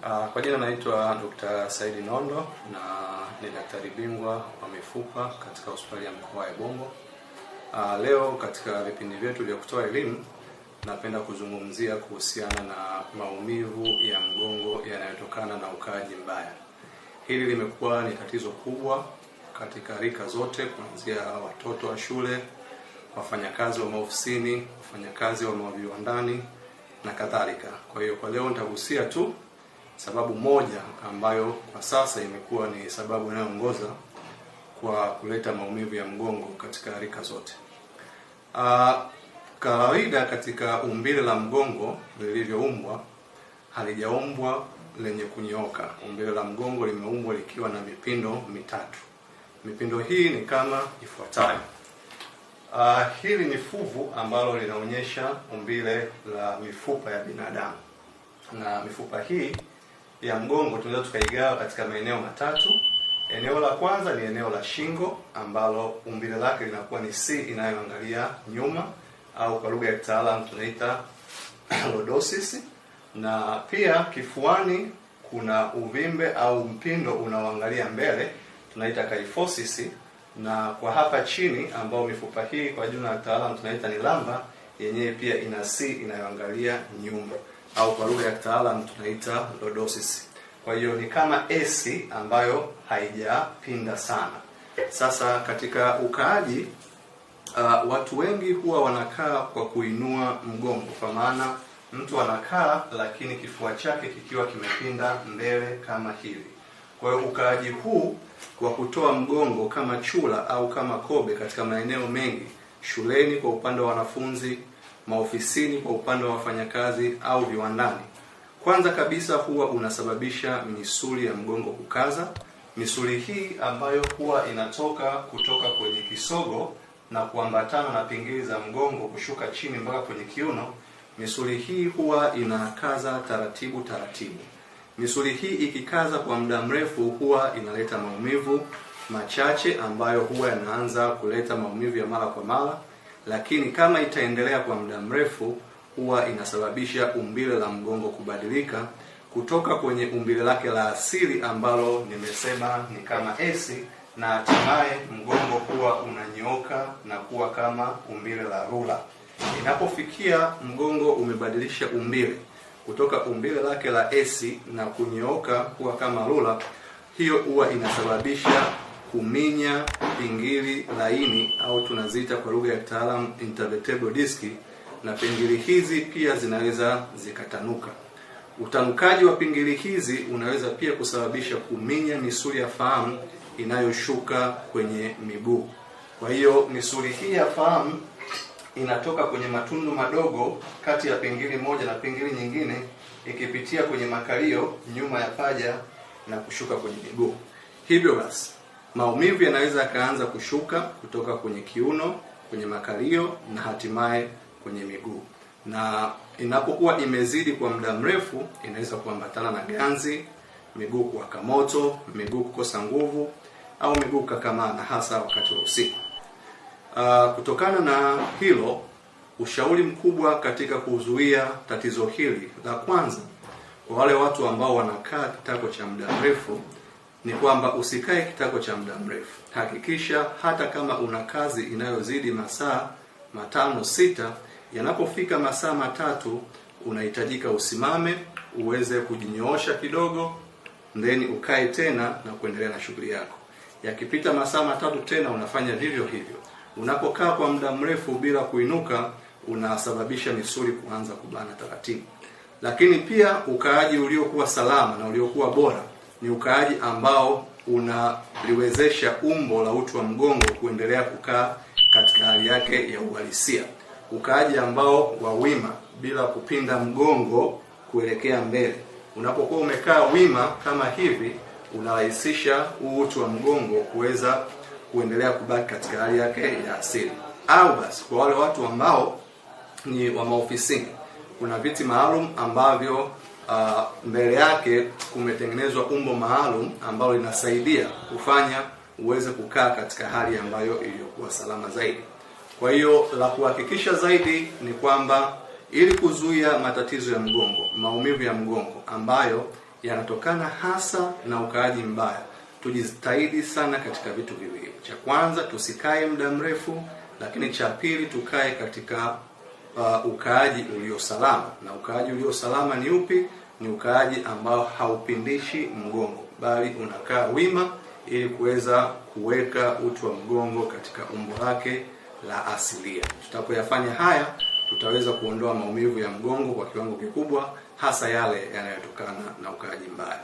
Kwa jina naitwa Dr. Saidi Nondo na ni daktari bingwa wa mifupa katika hospitali ya mkoa wa Ebongo. Leo katika vipindi vyetu vya kutoa elimu napenda kuzungumzia kuhusiana na maumivu ya mgongo yanayotokana na ukaaji mbaya. Hili limekuwa ni tatizo kubwa katika rika zote, kuanzia watoto wa shule, wafanyakazi wa maofisini, wafanyakazi wa viwandani na kadhalika. Kwa hiyo kwa leo nitagusia tu sababu moja ambayo kwa sasa imekuwa ni sababu inayoongoza kwa kuleta maumivu ya mgongo katika rika zote. Kawaida katika umbile la mgongo lilivyoumbwa halijaumbwa lenye kunyooka. Umbile la mgongo limeumbwa likiwa na mipindo mitatu. Mipindo hii ni kama ifuatayo. Hili ni fuvu ambalo linaonyesha umbile la mifupa ya binadamu. Na mifupa hii ya mgongo tunaweza tukaigawa katika maeneo matatu. Eneo la kwanza ni eneo la shingo ambalo umbile lake linakuwa ni C inayoangalia nyuma, au kwa lugha ya kitaalamu tunaita lordosis. Na pia kifuani kuna uvimbe au mpindo unaoangalia mbele, tunaita kyphosis. Na kwa hapa chini ambao mifupa hii kwa jina la kitaalamu tunaita ni lumbar, yenyewe pia ina C inayoangalia nyuma, au kwa lugha ya kitaalamu tunaita lordosis. Kwa hiyo ni kama AC ambayo haijapinda sana. Sasa katika ukaaji watu wengi huwa wanakaa kwa kuinua mgongo, kwa maana mtu anakaa lakini kifua chake kikiwa kimepinda mbele kama hivi. Kwa hiyo ukaaji huu kwa kutoa mgongo kama chula au kama kobe katika maeneo mengi, shuleni kwa upande wa wanafunzi, maofisini kwa upande wa wafanyakazi au viwandani, kwanza kabisa huwa unasababisha misuli ya mgongo kukaza. Misuli hii ambayo huwa inatoka kutoka kwenye kisogo na kuambatana na pingili za mgongo kushuka chini mpaka kwenye kiuno, misuli hii huwa inakaza taratibu taratibu. Misuli hii ikikaza kwa muda mrefu huwa inaleta maumivu machache ambayo huwa yanaanza kuleta maumivu ya mara kwa mara, lakini kama itaendelea kwa muda mrefu huwa inasababisha umbile la mgongo kubadilika kutoka kwenye umbile lake la asili ambalo nimesema ni kama AC, na hatimaye mgongo huwa unanyooka na kuwa kama umbile la rula. Inapofikia mgongo umebadilisha umbile kutoka umbile lake la AC na kunyooka kuwa kama rula, hiyo huwa inasababisha kuminya pingili laini au tunaziita kwa lugha ya kitaalamu intervertebral disc, na pingili hizi pia zinaweza zikatanuka. Utanukaji wa pingili hizi unaweza pia kusababisha kuminya misuli ya fahamu inayoshuka kwenye miguu. Kwa hiyo misuli hii ya fahamu inatoka kwenye matundu madogo kati ya pingili moja na pingili nyingine, ikipitia kwenye makalio nyuma ya paja na kushuka kwenye miguu. Hivyo basi maumivu yanaweza kaanza kushuka kutoka kwenye kiuno, kwenye makalio na hatimaye kwenye miguu. Na inapokuwa imezidi kwa muda mrefu inaweza kuambatana na ganzi, miguu kuwaka moto, miguu kukosa nguvu au miguu kukakamana, hasa wakati wa usiku. Kutokana na hilo, ushauri mkubwa katika kuzuia tatizo hili, la kwanza kwa wale watu ambao wanakaa kitako cha muda mrefu ni kwamba usikae kitako cha muda mrefu. Hakikisha hata kama una kazi inayozidi masaa 5-6, yanapofika masaa 3 unahitajika usimame, uweze kujinyoosha kidogo, then ukae tena na kuendelea na shughuli yako. Yakipita masaa 3 tena unafanya vivyo hivyo. Unapokaa kwa muda mrefu bila kuinuka unasababisha misuli kuanza kubana taratibu. Lakini pia ukaaji uliokuwa salama na uliokuwa bora ni ukaaji ambao unaliwezesha umbo la uti wa mgongo kuendelea kukaa katika hali yake ya uhalisia. Ukaaji ambao wa wima bila kupinda mgongo kuelekea mbele. Unapokuwa umekaa wima kama hivi, unarahisisha uti wa mgongo kuweza kuendelea kubaki katika hali yake ya asili. Au basi kwa wale watu ambao ni wa maofisini, kuna viti maalum ambavyo mbele yake kumetengenezwa umbo maalum ambalo linasaidia kufanya uweze kukaa katika hali ambayo iliyokuwa salama zaidi. Kwa hiyo la kuhakikisha zaidi ni kwamba ili kuzuia matatizo ya mgongo, maumivu ya mgongo ambayo yanatokana hasa na ukaaji mbaya. Tujitahidi sana katika vitu viwili. Cha kwanza, tusikae muda mrefu, lakini cha pili, tukae katika ukaaji ulio salama. Na ukaaji ulio salama ni upi? Ni ukaaji ambao haupindishi mgongo, bali unakaa wima ili kuweza kuweka uti wa mgongo katika umbo lake la asilia. Tutapoyafanya haya, tutaweza kuondoa maumivu ya mgongo kwa kiwango kikubwa, hasa yale yanayotokana na ukaaji mbaya.